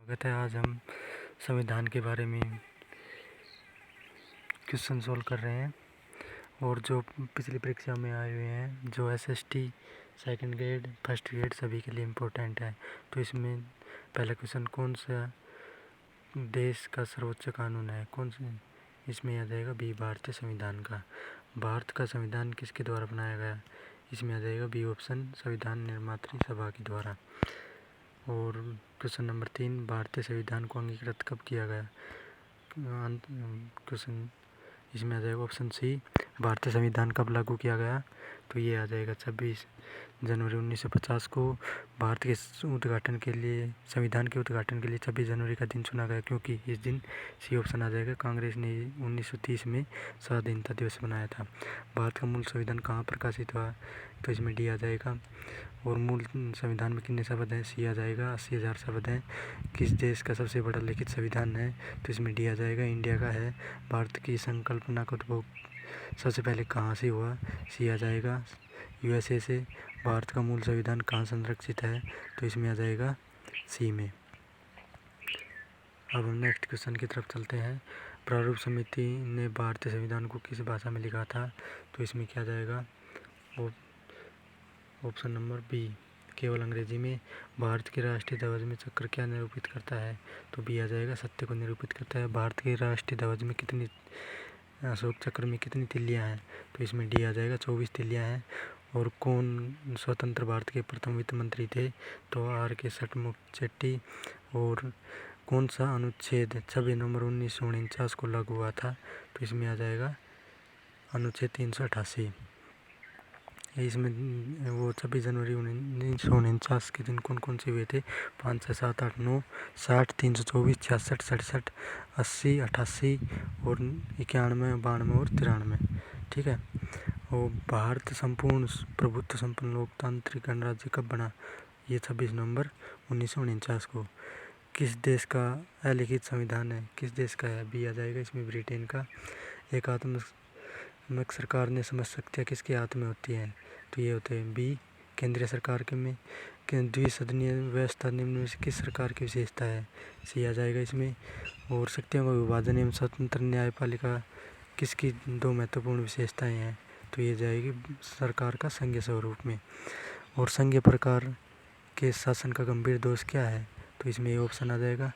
स्वागत है। आज हम संविधान के बारे में क्वेश्चन सोल्व कर रहे हैं और जो पिछली परीक्षा में आए हुए हैं, जो SST second grade first grade सभी के लिए इम्पोर्टेंट है। तो इसमें पहला क्वेश्चन, कौन सा देश का सर्वोच्च कानून है? कौन सा? इसमें आ जाएगा बी, भारतीय संविधान का। भारत का संविधान किसके द्वारा बनाया गया? इसमें आ जाएगा बी ऑप्शन, संविधान निर्मात्री सभा के द्वारा। और क्वेश्चन नंबर 3, भारतीय संविधान को अंगीकृत कब किया गया? क्वेश्चन इसमें आ जाएगा ऑप्शन सी, भारतीय संविधान कब लागू किया गया? तो ये आ जाएगा 26 जनवरी 1950 को। भारत के उद्घाटन के लिए, संविधान के उद्घाटन के लिए 26 जनवरी का दिन चुना गया, क्योंकि इस दिन सी ऑप्शन आ जाएगा, कांग्रेस ने 1930 में स्वाधीनता दिवस बनाया था। भारत का मूल संविधान कहाँ प्रकाशित हुआ? तो इसमें डी आ जाएगा। और मूल संविधान में कितने शब्द हैं? सी आ जाएगा, 80,000 शब्द हैं। किस देश का सबसे बड़ा लिखित संविधान है? तो इसमें डी आ जाएगा, इंडिया का है। भारत की संकल्पना का उद्भव सबसे पहले कहाँ से हुआ? सी आ जाएगा, यूएसए से। भारत का मूल संविधान कहाँ संरक्षित है? तो इसमें आ जाएगा सी में। अब हम नेक्स्ट क्वेश्चन की तरफ चलते हैं। प्रारूप समिति ने भारतीय संविधान को किस भाषा में लिखा था? तो इसमें क्या जाएगा? ऑप्शन नंबर बी, केवल अंग्रेजी में। भारत के राष्ट्रीय ध्वज में चक्र क्या निरूपित करता है? तो बी आ जाएगा, सत्य को निरूपित करता है। भारत के राष्ट्रीय ध्वज में कितनी, अशोक चक्र में कितनी तिल्लियां हैं? तो इसमें डी आ जाएगा, 24 तिल्लियां हैं। और कौन स्वतंत्र भारत के प्रथम वित्त मंत्री थे? तो आर के षटमुखचेट्टी। और कौन सा अनुच्छेद 26 नवंबर 1949 को लागू हुआ था? तो इसमें आ जाएगा अनुच्छेद 388। इसमें वो 26 जनवरी 1949 के दिन कौन कौन से हुए थे? 5, 6, 7, 8, 9, 60, 324, 66, 67, 80, 88 और 91, 92 और 93। ठीक है। और भारत संपूर्ण प्रभुत्व संपन्न लोकतांत्रिक गणराज्य कब बना? ये 26 नवंबर 1949 को। किस देश का अलिखित संविधान है? किस देश का है? बी आ जाएगा, इसमें ब्रिटेन का। एकात्मक सरकार ने समझ शक्तियाँ किसके हाथ में होती हैं? तो ये होते हैं बी, केंद्रीय सरकार के में। द्विसदनीय व्यवस्था निम्न में से किस सरकार की विशेषता है? सी आ जाएगा इसमें। और शक्तियों का विभाजन एवं स्वतंत्र न्यायपालिका किसकी दो महत्वपूर्ण विशेषताएं हैं? तो ये जाएगी सरकार का संघीय स्वरूप में। और संघीय प्रकार के शासन का गंभीर दोष क्या है? तो इसमें ये ऑप्शन आ जाएगा,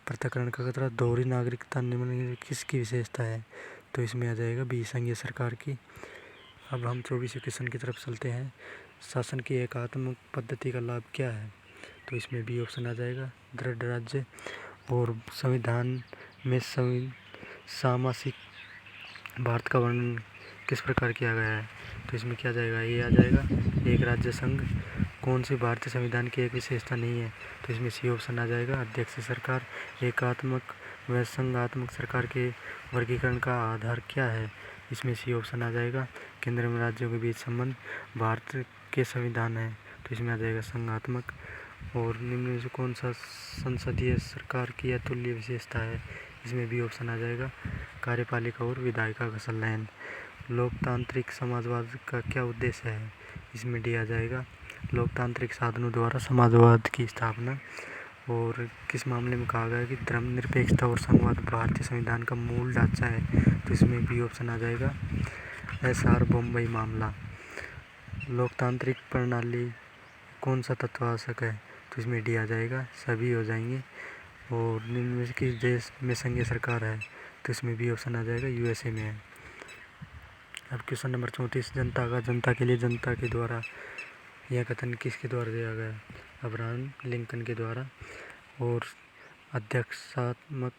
पृथक्करण का खतरा। दोहरी नागरिकता निम्न में किसकी विशेषता है? तो इसमें आ जाएगा बी, संघीय सरकार की। अब हम 24वें क्वेश्चन की तरफ चलते हैं। शासन की एकात्मक पद्धति का लाभ क्या है? तो इसमें बी ऑप्शन आ जाएगा, दृढ़ राज्य। और संविधान में सामासिक भारत का वर्णन किस प्रकार किया गया है? तो इसमें क्या जाएगा? ये आ जाएगा, एक राज्य संघ। कौन सी भारतीय संविधान की एक विशेषता नहीं है? तो इसमें सी ऑप्शन आ जाएगा, अध्यक्ष सरकार। एकात्मक व संघात्मक सरकार के वर्गीकरण का आधार क्या है? इसमें सी ऑप्शन आ जाएगा, केंद्र में राज्यों के बीच संबंध भारत के संविधान है। तो इसमें आ जाएगा संघात्मक। और निम्न में से कौन सा संसदीय सरकार की अतुल्य विशेषता है? इसमें बी ऑप्शन आ जाएगा, कार्यपालिका और विधायिका का संलयन। लोकतांत्रिक समाजवाद का क्या उद्देश्य है? इसमें डी आ जाएगा, लोकतांत्रिक साधनों द्वारा समाजवाद की स्थापना। और किस मामले में कहा गया है कि धर्मनिरपेक्षता और संघवाद भारतीय संविधान का मूल ढांचा है? तो इसमें बी ऑप्शन आ जाएगा, SR बम्बई मामला। लोकतांत्रिक प्रणाली कौन सा तत्व आवश्यक है? तो इसमें डी आ जाएगा, सभी हो जाएंगे। और निम्न में से किस देश में संघीय सरकार है? तो इसमें बी ऑप्शन आ जाएगा, USA में है। अब क्वेश्चन नंबर 34, जनता का जनता के लिए जनता के द्वारा, यह कथन किसके द्वारा दिया गया? अब्राहम लिंकन के द्वारा। और अध्यक्षात्मक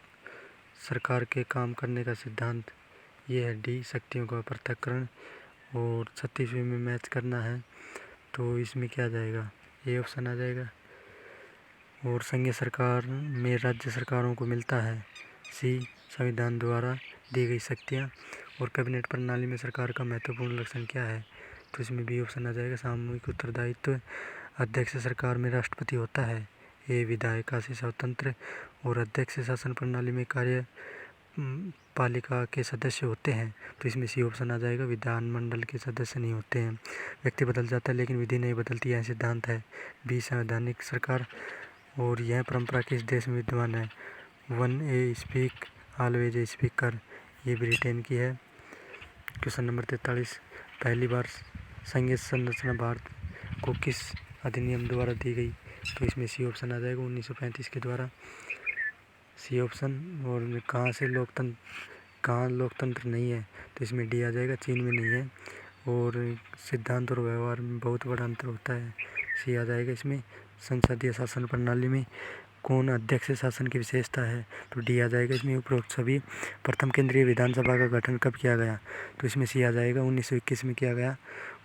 सरकार के काम करने का सिद्धांत, ये है डी, शक्तियों का पृथक्करण। और 36वें में मैच करना है, तो इसमें क्या जाएगा? ये ऑप्शन आ जाएगा। और संघीय सरकार में राज्य सरकारों को मिलता है, सी, संविधान द्वारा दी गई शक्तियाँ। और कैबिनेट प्रणाली में सरकार का महत्वपूर्ण लक्षण क्या है? तो इसमें बी ऑप्शन आ जाएगा, सामूहिक उत्तरदायित्व। अध्यक्ष सरकार में राष्ट्रपति होता है, ये विधायिका से स्वतंत्र। और अध्यक्ष शासन प्रणाली में कार्य पालिका के सदस्य होते हैं। तो इसमें सी ऑप्शन आ जाएगा, विधानमंडल के सदस्य नहीं होते हैं। व्यक्ति बदल जाता है लेकिन विधि नहीं बदलती, यह सिद्धांत है। बी, संवैधानिक सरकार। और यह परंपरा किस देश में विद्यमान है? One A speak always a speaker, ये ब्रिटेन की है। क्वेश्चन नंबर 43, पहली बार संघीय संरचना भारत को किस अधिनियम द्वारा दी गई? तो इसमें सी ऑप्शन आ जाएगा 1935 के द्वारा, सी ऑप्शन। और कहाँ लोकतंत्र नहीं है? तो इसमें डी आ जाएगा, चीन में नहीं है। और सिद्धांत और व्यवहार में बहुत बड़ा अंतर होता है, सी आ जाएगा इसमें। संसदीय शासन प्रणाली में कौन अध्यक्ष शासन की विशेषता है? तो डी आ जाएगा इसमें, उपरोक्त सभी। प्रथम केंद्रीय विधानसभा का गठन कब किया गया? तो इसमें सी आ जाएगा, 1921 में किया गया।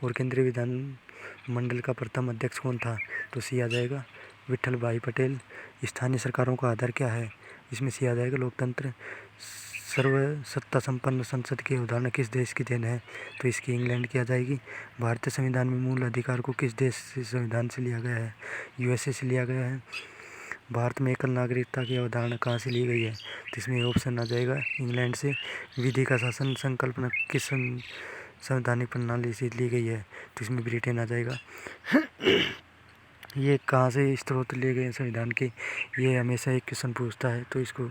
और केंद्रीय विधान मंडल का प्रथम अध्यक्ष कौन था? तो सी आ जाएगा, विठल भाई पटेल। स्थानीय सरकारों का आधार क्या है? इसमें सी आ जाएगा, लोकतंत्र। सर्व सत्ता संपन्न संसद की अवधारणा किस देश की देन है? तो इसकी इंग्लैंड की आ जाएगी। भारतीय संविधान में मूल अधिकार को किस देश से संविधान से लिया गया है? यूएसए से लिया गया है। भारत में एकल नागरिकता की अवधारणा कहाँ से ली गई है? तो इसमें ऑप्शन आ जाएगा, इंग्लैंड से। विधि का शासन संकल्पना किस संवैधानिक प्रणाली से ली गई है? तो इसमें ब्रिटेन आ जाएगा। ये कहाँ से स्रोत लिए गए हैं संविधान के? ये हमेशा एक क्वेश्चन पूछता है, तो इसको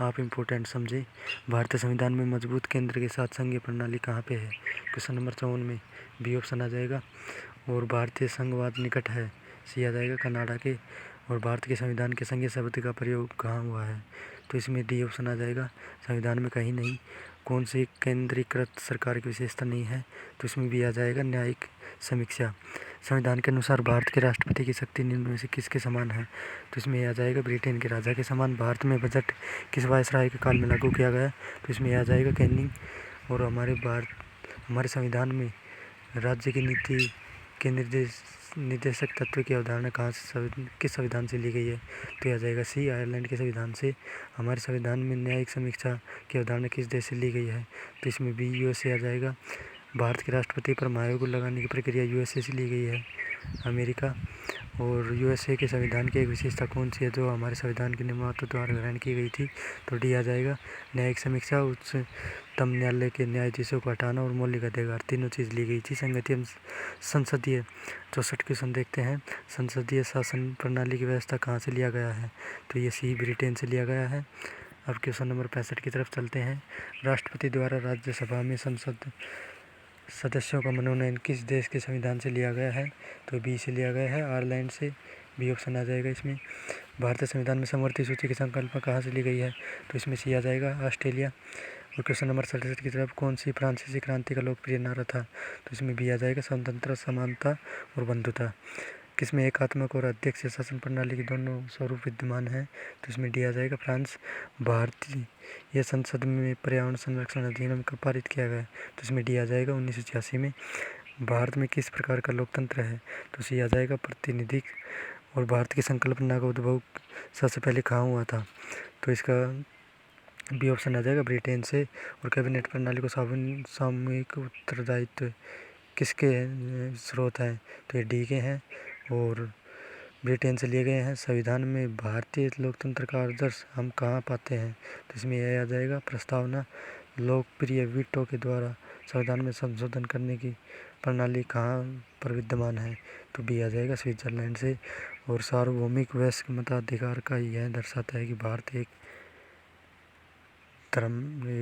आप इम्पोर्टेंट समझें। भारतीय संविधान में मजबूत केंद्र के साथ संघीय प्रणाली कहाँ पे है? क्वेश्चन नंबर 54 में बी ऑप्शन आ जाएगा। और भारतीय संघवाद निकट है, सी आ जाएगा, कनाडा के। और भारत के संविधान के संघीय शब्द का प्रयोग कहाँ हुआ है? तो इसमें डी ऑप्शन आ जाएगा, संविधान में कहीं नहीं। कौन सी केंद्रीकृत सरकार की विशेषता नहीं है? तो इसमें भी आ जाएगा, न्यायिक समीक्षा। संविधान के अनुसार भारत के राष्ट्रपति की शक्ति निम्न में से किसके समान है? तो इसमें आ जाएगा, ब्रिटेन के राजा के समान। भारत में बजट किस वायसराय के काल में लागू किया गया? तो इसमें आ जाएगा, कैनिंग। और हमारे संविधान में राज्य की नीति के निर्देशक तत्व की अवधारणा किस संविधान से ली गई है? तो आ जाएगा सी, आयरलैंड के संविधान से। हमारे संविधान में न्यायिक समीक्षा की अवधारणा किस देश से ली गई है? तो इसमें बी, यूएसए आ जाएगा। भारत के राष्ट्रपति पर महाभियोग लगाने की प्रक्रिया यूएसए से ली गई है, अमेरिका। और यूएसए के संविधान की एक विशेषता कौन सी है जो हमारे संविधान के निर्माता द्वारा ग्रहण की गई थी? तो डी आ जाएगा, न्यायिक समीक्षा। उच्चतम न्यायालय के न्यायाधीशों को हटाना और मौलिक अधिकार, तीनों चीज़ ली गई थी। संसदीय 64 क्वेश्चन देखते हैं। संसदीय शासन प्रणाली की व्यवस्था कहाँ से लिया गया है? तो ये सी, ब्रिटेन से लिया गया है। अब क्वेश्चन नंबर 65 की तरफ चलते हैं। राष्ट्रपति द्वारा राज्यसभा में संसद सदस्यों का मनोनयन किस देश के संविधान से लिया गया है? तो बी से लिया गया है, आयरलैंड से। बी ऑप्शन आ जाएगा इसमें। भारतीय संविधान में समवर्ती सूची की संकल्पना कहाँ से ली गई है? तो इसमें सी आ जाएगा, ऑस्ट्रेलिया। और क्वेश्चन नंबर 67 की तरफ, कौन सी फ्रांसीसी क्रांति का लोकप्रिय नारा था? तो इसमें भी आ जाएगा, स्वतंत्रता, समानता और बंधुता। किसमें एकात्मक और अध्यक्ष शासन प्रणाली के दोनों स्वरूप विद्यमान हैं? तो इसमें डी आ जाएगा, फ्रांस। भारतीय संसद में पर्यावरण संरक्षण अधिनियम कब पारित किया गया? तो इसमें डी आ जाएगा, 1986 में। भारत में किस प्रकार का लोकतंत्र है? तो सी आ जाएगा, प्रातिनिधिक। और भारत की संकल्पना का उद्भव सबसे पहले कहाँ हुआ था? तो इसका बी ऑप्शन आ जाएगा, ब्रिटेन से। और कैबिनेट प्रणाली को सामूहिक उत्तरदायित्व किसके स्रोत हैं? तो ये डी के हैं और ब्रिटेन से लिए गए हैं। संविधान में भारतीय लोकतंत्र का आदर्श हम कहाँ पाते हैं? तो इसमें यह आ जाएगा, प्रस्तावना। लोकप्रिय वीटो के द्वारा संविधान में संशोधन करने की प्रणाली कहाँ पर विद्यमान है? तो बी आ जाएगा, स्विट्जरलैंड से। और सार्वभौमिक वयस्क मताधिकार का यह दर्शाता है कि भारत एक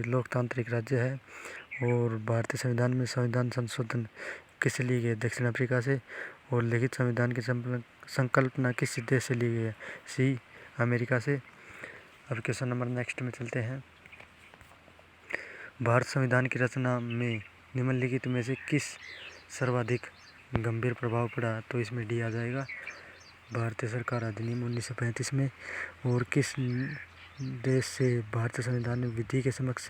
लोकतांत्रिक राज्य है। और भारतीय संविधान में संविधान संशोधन किससे ली गई है? दक्षिण अफ्रीका से। और लिखित संविधान की संकल्पना किस देश से ली गई है? सी, अमेरिका से। अब क्वेश्चन नंबर नेक्स्ट में चलते हैं। भारत संविधान की रचना में निम्नलिखित में से किस सर्वाधिक गंभीर प्रभाव पड़ा? तो इसमें डी आ जाएगा, भारतीय सरकार अधिनियम 1935 में। और किस देश से भारतीय संविधान में विधि के समक्ष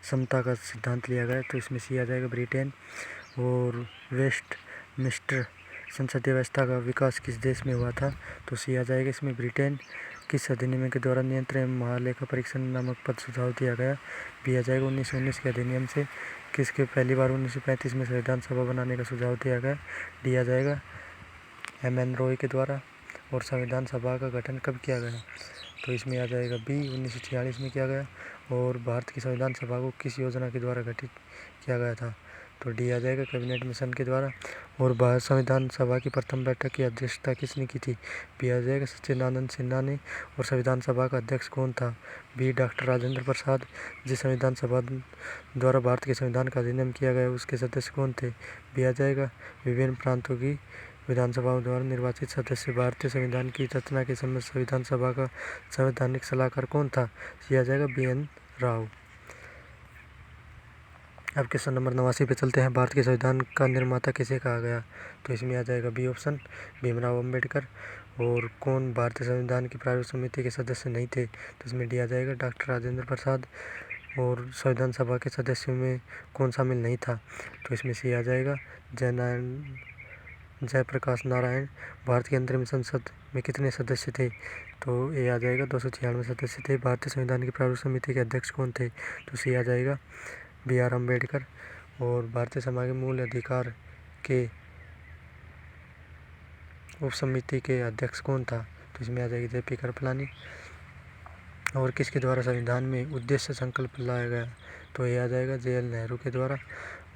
समता का सिद्धांत लिया गया? तो इसमें सी आ जाएगा, ब्रिटेन। और वेस्टमिंस्टर संसदीय व्यवस्था का विकास किस देश में हुआ था? तो सी आ जाएगा इसमें, ब्रिटेन। किस अधिनियम के द्वारा नियंत्रण एवं महालेखा परीक्षण नामक पद सुझाव दिया गया? भी आ जाएगा, 1919 के अधिनियम से। किसके पहली बार 1935 में संविधान सभा बनाने का सुझाव दिया गया? डी आ जाएगा, एम.एन. रॉय के द्वारा। और संविधान सभा का गठन कब किया गया? तो इसमें आ जाएगा बी, 1946 में किया गया। और भारत की संविधान सभा को किस योजना के द्वारा गठित किया गया था? तो डी आ जाएगा कैबिनेट मिशन के द्वारा। और भारत संविधान सभा की प्रथम बैठक की अध्यक्षता किसने की थी? बी आ जाएगा सच्चिदानंद सिन्हा ने। और संविधान सभा का अध्यक्ष कौन था? B doctor Rajendra Prasad. जिस संविधान सभा द्वारा भारत के संविधान का अधिनियम किया गया उसके सदस्य कौन थे? बी आ जाएगा विभिन्न प्रांतों की विधानसभाओं द्वारा निर्वाचित सदस्य। भारतीय संविधान की रचना के समय संविधान सभा का संवैधानिक सलाहकार कौन था? सी आ जाएगा BN राव। अब क्वेश्चन नंबर 89 पे चलते हैं। भारत के संविधान का निर्माता किसे कहा गया? तो इसमें आ जाएगा बी ऑप्शन, भीमराव अंबेडकर। और कौन भारतीय संविधान की प्रारूप समिति के सदस्य नहीं थे? तो इसमें डी आ जाएगा डॉक्टर राजेंद्र प्रसाद। और संविधान सभा के सदस्यों में कौन शामिल नहीं था? तो इसमें सी आ जाएगा जयप्रकाश नारायण। भारत की अंतरिम संसद में कितने सदस्य थे? तो ए आ जाएगा 296 सदस्य थे। भारतीय संविधान की प्रारूप समिति के अध्यक्ष कौन थे? तो सी आ जाएगा BR अम्बेडकर। और भारतीय समाज के मूल अधिकार के उप समिति के अध्यक्ष कौन था? तो इसमें आ जाएगी JP कृपलानी। और किसके द्वारा संविधान में उद्देश्य संकल्प लाया गया? तो ये आ जाएगा JL नेहरू के द्वारा।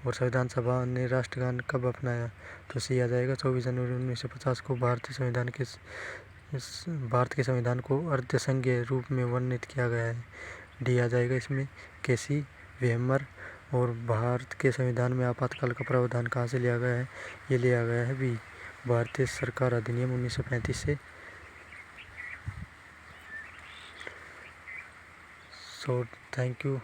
और संविधान सभा ने राष्ट्रगान कब अपनाया? तो सी आ जाएगा 24 जनवरी 1950 को। भारत के संविधान को अर्धसंघीय रूप में वर्णित किया गया है। डी आ जाएगा इसमें KC वेमर। और भारत के संविधान में आपातकाल का प्रावधान कहाँ से लिया गया है? ये लिया गया है बी भारतीय सरकार अधिनियम 1935 से। So thank you.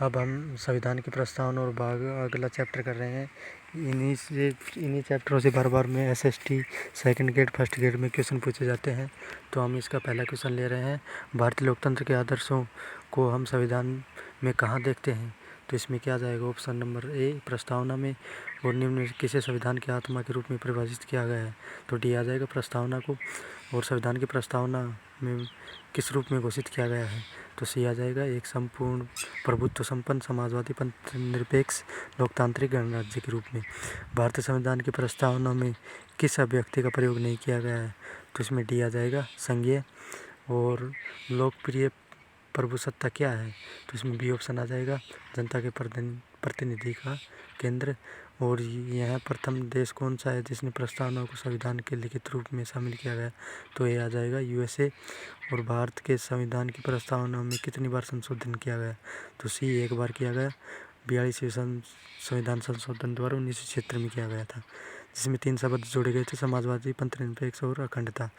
अब हम संविधान की प्रस्तावना और भाग अगला चैप्टर कर रहे हैं। इन्हीं चैप्टरों से बार में SST second grade first grade में क्वेश्चन पूछे जाते हैं। तो हम इसका पहला क्वेश्चन ले रहे हैं। भारतीय लोकतंत्र के आदर्शों को हम संविधान में कहाँ देखते हैं? तो इसमें क्या जाएगा? ऑप्शन नंबर ए प्रस्तावना में। और निम्न में किसे संविधान की आत्मा के रूप में परिभाषित किया गया है? तो डी आ जाएगा प्रस्तावना को। और संविधान की प्रस्तावना में किस रूप में घोषित किया गया है? तो सी आ जाएगा एक संपूर्ण प्रभुत्व संपन्न समाजवादी पंथ निरपेक्ष लोकतांत्रिक गणराज्य के रूप में। भारतीय संविधान की प्रस्तावना में किस अभिव्यक्ति का प्रयोग नहीं किया गया है? तो इसमें डी आ जाएगा संघीय। और लोकप्रिय प्रभुसत्ता क्या है? तो इसमें बी ऑप्शन आ जाएगा जनता के प्रतिनिधि का केंद्र। और यह प्रथम देश कौन सा है जिसने प्रस्तावना को संविधान के लिखित रूप में शामिल किया गया? तो ये आ जाएगा USA। और भारत के संविधान की प्रस्तावना में कितनी बार संशोधन किया गया? तो सी एक बार किया गया। 42वें संविधान संशोधन द्वारा 1976 में किया गया था, जिसमें 3 शब्द जोड़े गए थे, समाजवादी, पंथनिरपेक्ष और अखंडता।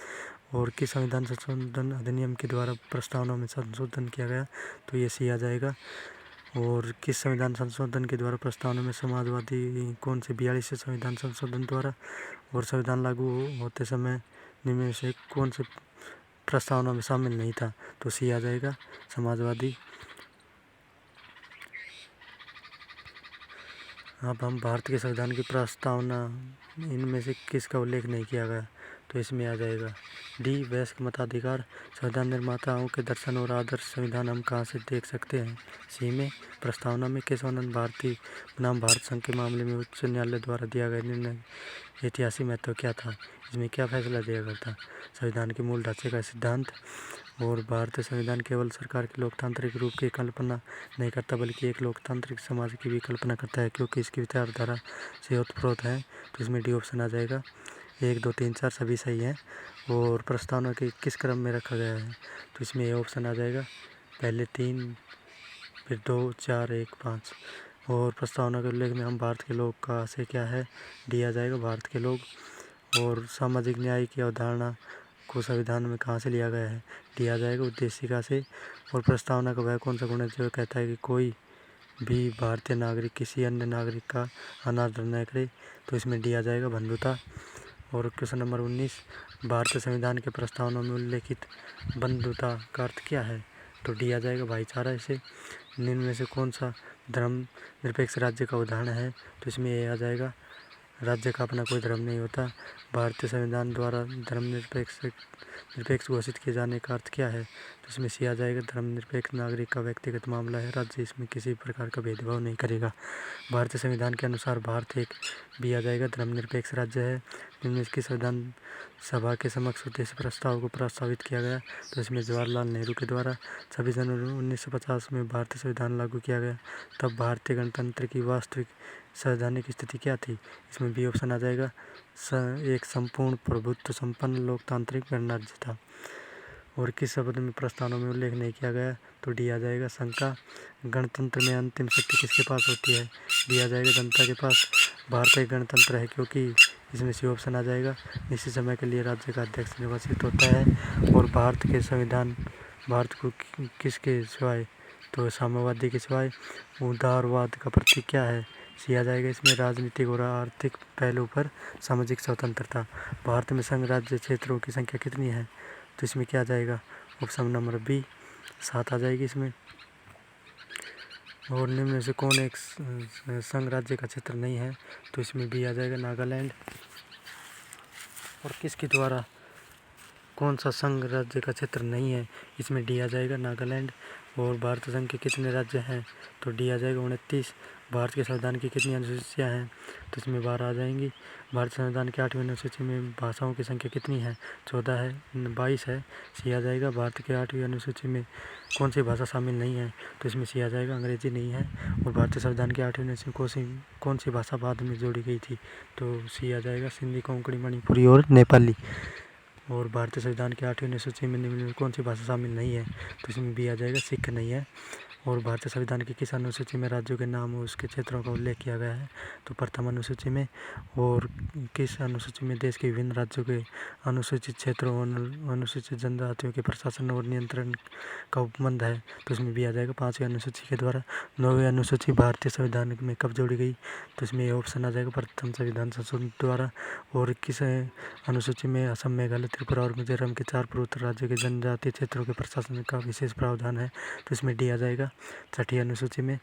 और किस संविधान संशोधन अधिनियम के द्वारा प्रस्तावना में संशोधन किया गया? तो ये सी आ जाएगा। और किस संविधान संशोधन के द्वारा प्रस्तावना में समाजवादी कौन से 42वें संविधान संशोधन द्वारा? और संविधान लागू होते समय निम्न में से कौन से प्रस्तावना में शामिल नहीं था? तो सी आ जाएगा समाजवादी। अब हम भारत के संविधान की प्रस्तावना इनमें से किसका उल्लेख नहीं किया गया? तो इसमें आ जाएगा डी वयस्क मताधिकार। संविधान निर्माताओं के दर्शन और आदर्श संविधान हम कहाँ से देख सकते हैं? सी में प्रस्तावना में। केशवानंद भारती बनाम भारत संघ के मामले में उच्च न्यायालय द्वारा दिया गया निर्णय ऐतिहासिक महत्व क्या था? इसमें क्या फैसला दिया गया था? संविधान के मूल ढांचे का सिद्धांत। और भारतीय संविधान केवल सरकार के लोकतांत्रिक रूप की कल्पना नहीं करता बल्कि एक लोकतांत्रिक समाज की भी कल्पना करता है, क्योंकि इसकी विचारधारा से ओतप्रोत है। तो इसमें डी ऑप्शन आ जाएगा। 1, 2, 3, 4 सभी सही हैं। और प्रस्तावना के किस क्रम में रखा गया है? तो इसमें ए ऑप्शन आ जाएगा, पहले 3, फिर 2, 4, 1, 5। और प्रस्तावना के उल्लेख में हम भारत के लोग का से क्या है? डी आ जाएगा भारत के लोग। और सामाजिक न्याय की अवधारणा को संविधान में कहाँ से लिया गया है? डी आ जाएगा उद्देशिका से। और प्रस्तावना का वह कौन सा गुण है जो कहता है कि कोई भी भारतीय नागरिक किसी अन्य नागरिक का अनादर न करे? तो इसमें डी आ जाएगा बंधुता। और क्वेश्चन नंबर 19, भारतीय संविधान के प्रस्तावना में उल्लेखित बंधुता का अर्थ क्या है? तो डी आ जाएगा भाईचारा। इसे निम्न में से कौन सा धर्मनिरपेक्ष राज्य का उदाहरण है? तो इसमें ये आ जाएगा राज्य का अपना कोई धर्म नहीं होता। भारतीय संविधान द्वारा धर्मनिरपेक्ष घोषित किए जाने का अर्थ क्या है? तो इसमें सी आ जाएगा धर्मनिरपेक्ष नागरिक का व्यक्तिगत मामला है, राज्य इसमें किसी प्रकार का भेदभाव नहीं करेगा। भारतीय संविधान के अनुसार भारत एक बी आ जाएगा धर्मनिरपेक्ष राज्य है। निम्न की संविधान सभा के समक्ष उद्देश्य प्रस्ताव को प्रस्तावित किया गया? तो इसमें जवाहरलाल नेहरू के द्वारा। 26 जनवरी 1950 में भारतीय संविधान लागू किया गया, तब भारतीय गणतंत्र की वास्तविक संवैधानिक स्थिति क्या थी? इसमें बी ऑप्शन आ जाएगा, एक संपूर्ण प्रभुत्व संपन्न लोकतांत्रिक गणराज्य था। और किस शब्द में प्रस्तावना में उल्लेख नहीं किया गया? तो डी आ जाएगा, शंका। गणतंत्र में अंतिम शक्ति किसके पास होती है? डी आ जाएगा, जनता के पास। भारत एक गणतंत्र है क्योंकि इसमें सी ऑप्शन आ जाएगा, निश्चित समय के लिए राज्य का अध्यक्ष निर्वाचित होता है। और भारत के संविधान भारत को किसके सिवाय? तो साम्यवादी के सिवाय। उदारवाद का प्रतीक क्या है? सी आ जाएगा, इसमें राजनीतिक और आर्थिक पहलू पर सामाजिक स्वतंत्रता। भारत में संघ राज्य क्षेत्रों की संख्या कितनी है? तो इसमें क्या आ जाएगा? ऑप्शन नंबर बी 7 आ जाएगी इसमें। और निम्न में से कौन एक संघ राज्य का क्षेत्र नहीं है? तो इसमें बी आ जाएगा, नागालैंड। और किसके द्वारा कौन सा संघ राज्य का क्षेत्र नहीं है? इसमें डी आ जाएगा, नागालैंड। और भारत संघ के कितने राज्य हैं? तो डी आ जाएगा, 29। भारत के संविधान की कितनी अनुसूचियाँ हैं? तो इसमें 12 आ जाएंगी। भारत संविधान की 8वीं अनुसूची में भाषाओं की संख्या कितनी है? 14 है, 22 है। सी आ जाएगा। भारत के 8वीं अनुसूची में कौन सी भाषा शामिल नहीं है? तो इसमें सी आ जाएगा, अंग्रेजी नहीं है। और भारतीय संविधान की 8वीं अनुसूची में कौन सी भाषा बाद में जोड़ी गई थी? तो सी आ जाएगा, सिंधी, कोंकणी, मणिपुरी और नेपाली। और भारतीय संविधान की 8वीं अनुसूची में निम्न में कौन सी भाषा शामिल नहीं है? तो इसमें बी आ जाएगा, सिख नहीं है। और भारतीय संविधान की किस अनुसूची में राज्यों के नाम और उसके क्षेत्रों का उल्लेख किया गया है? तो प्रथम अनुसूची में। और किस अनुसूची में देश के विभिन्न राज्यों के अनुसूचित क्षेत्रों और अनुसूचित जनजातियों के प्रशासन और नियंत्रण का उपबंध है? तो इसमें भी आ जाएगा, 5वीं अनुसूची के द्वारा। 9वीं अनुसूची भारतीय संविधान में कब जोड़ी गई? तो इसमें ऑप्शन आ जाएगा, प्रथम संविधान संशोधन द्वारा। और किस अनुसूची में असम, मेघालय, त्रिपुरा और मिजोरम के 4 पूर्वोत्तर राज्यों के जनजातीय क्षेत्रों के प्रशासन का विशेष प्रावधान है? तो इसमें डी आ जाएगा, 6ठी अनुसूची में।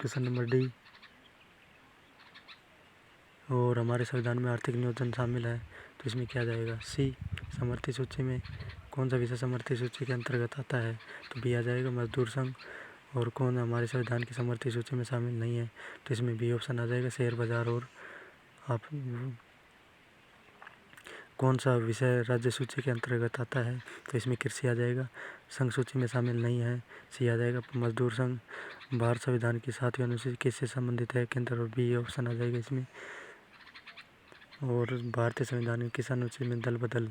Question number D. और हमारे संविधान में आर्थिक नियोजन शामिल है, तो इसमें क्या जाएगा? सी। समर्थी सूची में कौन सा विषय समर्थी सूची के अंतर्गत आता है? तो बी आ जाएगा, मजदूर संघ। और कौन हमारे संविधान की समर्थी सूची में शामिल नहीं है? तो इसमें बी ऑप्शन आ जाएगा, शेयर बाजार। और आप कौन सा विषय राज्य सूची के अंतर्गत आता है? तो इसमें कृषि आ जाएगा। संघ सूची में शामिल नहीं है, सी आ जाएगा, मजदूर संघ। भारत संविधान की 7वीं अनुसूची किससे संबंधित है? केंद्र। और बी ऑप्शन आ जाएगा इसमें। और भारतीय संविधान की किस अनुसूची में दल बदल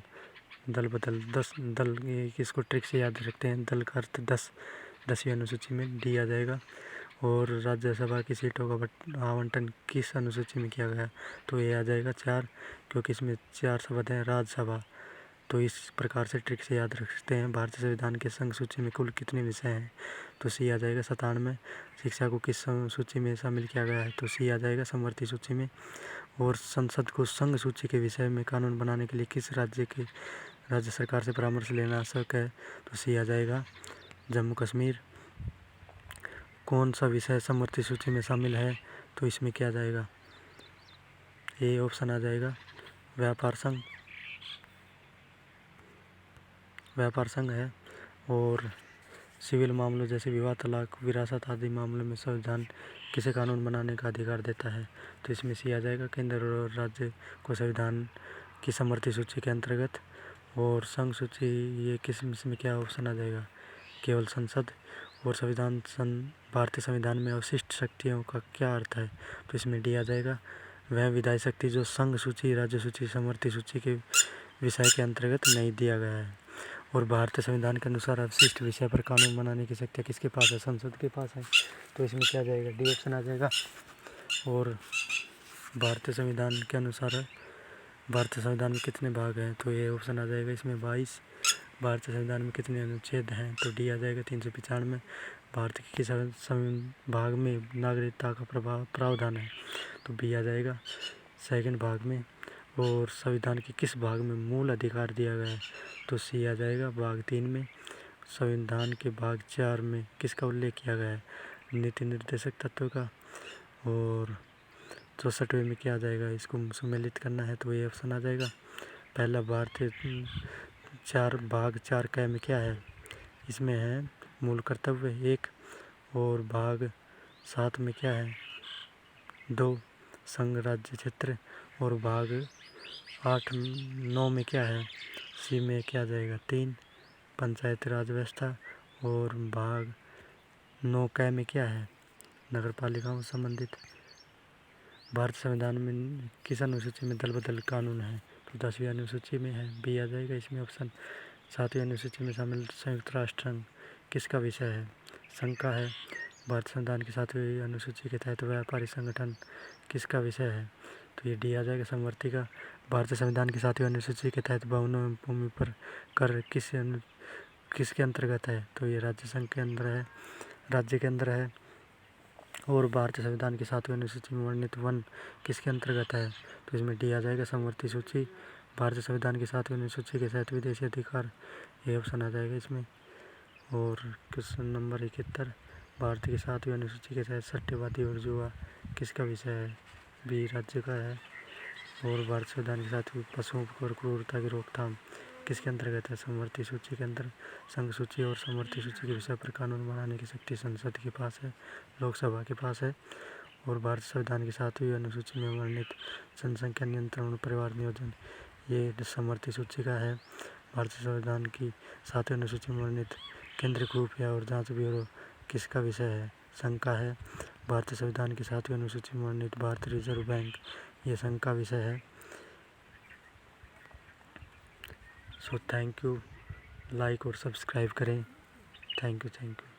10 दल, किसको ट्रिक से याद रखते हैं? दल का अर्थ 10, 10वीं अनुसूची में डी आ जाएगा। और राज्यसभा की सीटों का आवंटन किस अनुसूची में किया गया? तो ये आ जाएगा 4, क्योंकि इसमें 4 शब्द हैं, राज्यसभा। तो इस प्रकार से ट्रिक से याद रख सकते हैं। भारतीय संविधान के संघ सूची में कुल कितने विषय हैं? तो सी आ जाएगा, 97। शिक्षा को किस सूची में शामिल किया गया है? तो सी आ जाएगा, समवर्ती सूची में। और संसद को संघ सूची के विषय में कानून बनाने के लिए किस राज्य सरकार से परामर्श लेना आवश्यक है? तो सी आ जाएगा, जम्मू कश्मीर। कौन सा विषय समवर्ती सूची में शामिल है? तो इसमें क्या जाएगा? ए ऑप्शन आ जाएगा, व्यापार संघ है। और सिविल मामलों जैसे विवाह, तलाक, विरासत आदि मामलों में संविधान किसे कानून बनाने का अधिकार देता है? तो इसमें सी आ जाएगा, केंद्र और राज्य को संविधान की समवर्ती सूची के अंतर्गत। और संघ सूची ये किस में क्या ऑप्शन आ जाएगा? केवल संसद। और भारतीय संविधान में अवशिष्ट शक्तियों का क्या अर्थ है? तो इसमें डी आ जाएगा, वह विधायी शक्ति जो संघ सूची, राज्य सूची, समवर्ती सूची के विषय के अंतर्गत नहीं दिया गया है। और भारतीय संविधान के अनुसार अवशिष्ट विषय पर कानून बनाने की शक्ति किसके पास है? संसद के पास है। तो इसमें क्या जाएगा? डी ऑप्शन आ जाएगा। और भारतीय संविधान के अनुसार भारतीय संविधान में कितने भाग हैं? तो ये ऑप्शन आ जाएगा इसमें 22। भारतीय संविधान में कितने अनुच्छेद हैं? तो डी आ जाएगा, 395। भारत के किस भाग में नागरिकता का प्रावधान है? तो बी आ जाएगा, सेकंड भाग में। और संविधान के किस भाग में मूल अधिकार दिया गया है? तो सी आ जाएगा, भाग 3 में। संविधान के भाग 4 में किसका उल्लेख किया गया है? नीति निर्देशक तत्व का। और 64वें में क्या आ जाएगा? इसको सम्मिलित करना है, तो ये ऑप्शन आ जाएगा, पहला। भारतीय 4 भाग 4 क में क्या है? इसमें है मूल कर्तव्य 1। और भाग 7 में क्या है? 2 संघ राज्य क्षेत्र। और भाग 8-9 में क्या है? सी में क्या आ जाएगा? 3 पंचायती राज व्यवस्था। और भाग 9 क में क्या है? नगर पालिकाओं से संबंधित। भारत संविधान में किस अनुसूची में दल बदल कानून है? तो 10वीं अनुसूची में है, बी आ जाएगा इसमें ऑप्शन। 7वीं अनुसूची में शामिल संयुक्त राष्ट्र संघ किसका विषय है? संघ का है। भारत संविधान की 7वीं अनुसूची के तहत व्यापारी संगठन किसका विषय है? तो ये डी आ जाएगा समवर्ती का। भारतीय संविधान की 7वीं अनुसूची के तहत भवनों एवं भूमि पर कर किसके अंतर्गत है? तो ये राज्य संघ के अंदर है, राज्य के अंदर है। और भारतीय संविधान की 7वीं अनुसूची में वर्णित वन किसके अंतर्गत है? तो इसमें डी आ जाएगा समवर्ती सूची। भारतीय संविधान की 7वीं अनुसूची के तहत विदेशी अधिकार, ये ऑप्शन आ जाएगा इसमें। और क्वेश्चन नंबर 71, भारत की 7वीं अनुसूची के तहत सट्टेबाजी और जुआ किसका विषय है? बी राज्य का है। और भारत संविधान की 7वीं पशुओं पर क्रूरता की रोकथाम किसके अंतर्गत है? समवर्ती सूची के अंदर। संघ सूची और समवर्ती सूची के विषय पर कानून बनाने की शक्ति संसद के पास है, लोकसभा के पास है। और भारत संविधान की 7वीं अनुसूची में वर्णित जनसंख्या नियंत्रण और परिवार नियोजन, ये समवर्ती सूची का है। भारतीय संविधान की 7वीं अनुसूची में वर्णित केंद्रीय खुफिया और जांच ब्यूरो किसका विषय है? संघ का है। भारतीय संविधान की 7वीं अनुसूची में वर्णित भारतीय रिजर्व बैंक, ये संघ का विषय है। सो थैंक यू, लाइक और सब्सक्राइब करें। Thank you.